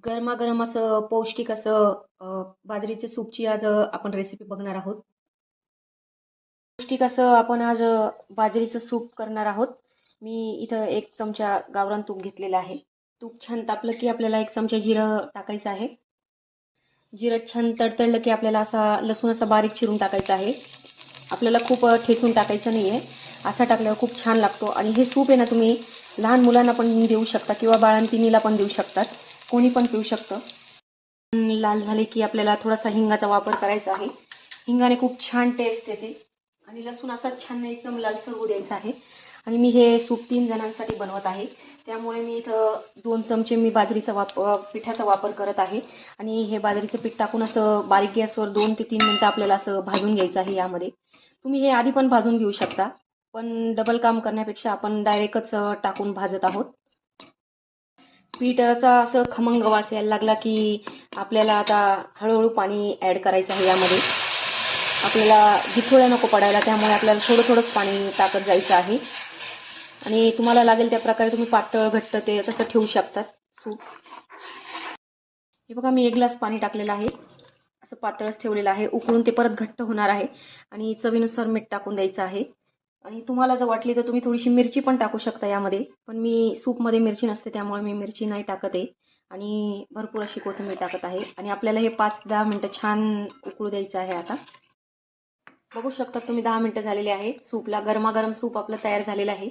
गरमागरम असं पौष्टिक असं बाजरीच्या सूपची आज आपण रेसिपी बघणार आहोत. पौष्टिक असं आपण आज बाजरीचं सूप करणार आहोत. मी इथं 1 चमचा गावरान तूप घेतलेलं आहे. तूप छान तापलं की आपल्याला 1 चमचा जिरं टाकायचं आहे. जिरं छान तडतडलं की आपल्याला लसूण बारीक चिरून टाकायचा आहे. आपल्याला खूप ठेचून टाकायचं नाही आहे. असा टाकल्यावर खूप छान लागतो आणि हे सूप आहे ना, तुम्ही लहान मुलांना पण देऊ शकता किंवा बाळंतिणीला पण देऊ शकतात. कोणी पण पिऊ शकतं. लाल झाले की आपल्याला थोडासा हिंगाचा वापर करायचा आहे. हिंगाने खूप छान टेस्ट येते आणि लसूण असा छान एकदम लालसर होऊ द्यायचा आहे. आणि मी हे सूप 3 जणांसाठी बनवत आहे. त्यामुळे मी इथं 2 चमचे पिठाचा वापर करत आहे. आणि हे बाजरीचं पीठ टाकून असं बारीक गॅसवर 2 ते 3 मिनिटं आपल्याला असं भाजून घ्यायचं आहे यामध्ये. तुम्ही हे आधी पण भाजून घेऊ शकता, पण डबल काम करण्यापेक्षा आपण डायरेक्टच टाकून भाजत आहोत. पीठाचा असं खमंग वास यायला लागला की आपल्याला आता हळूहळू पाणी ॲड करायचं आहे यामध्ये. आपल्याला जिथोळ्या नको पडायला, त्यामुळे आपल्याला थोडंच पाणी टाकत जायचं आहे. आणि तुम्हाला लागेल त्या प्रकारे तुम्ही पातळ घट्ट ते तसं ठेवू शकतात सूप. हे बघा, मी 1 ग्लास पाणी टाकलेलं आहे. असं पातळच ठेवलेलं आहे. उकळून ते परत घट्ट होणार आहे आणि चवीनुसार मीठ टाकून द्यायचं आहे. आणि तुम्हाला जर वाटली तर तुम्ही थोडीशी मिरची पण टाकू शकता यामध्ये. पण मी सूपमध्ये मिरची नसते, त्यामुळे मी मिरची नाही टाकत आहे. आणि भरपूर अशी कोथिंबीर टाकत आहे. आणि आपल्याला हे 5-10 मिनिटं छान उकळू द्यायचं आहे. आता बघू शकता तुम्ही 10 मिनिटं झालेली आहे. सूपला गरमागरम सूप आपलं तयार झालेलं आहे.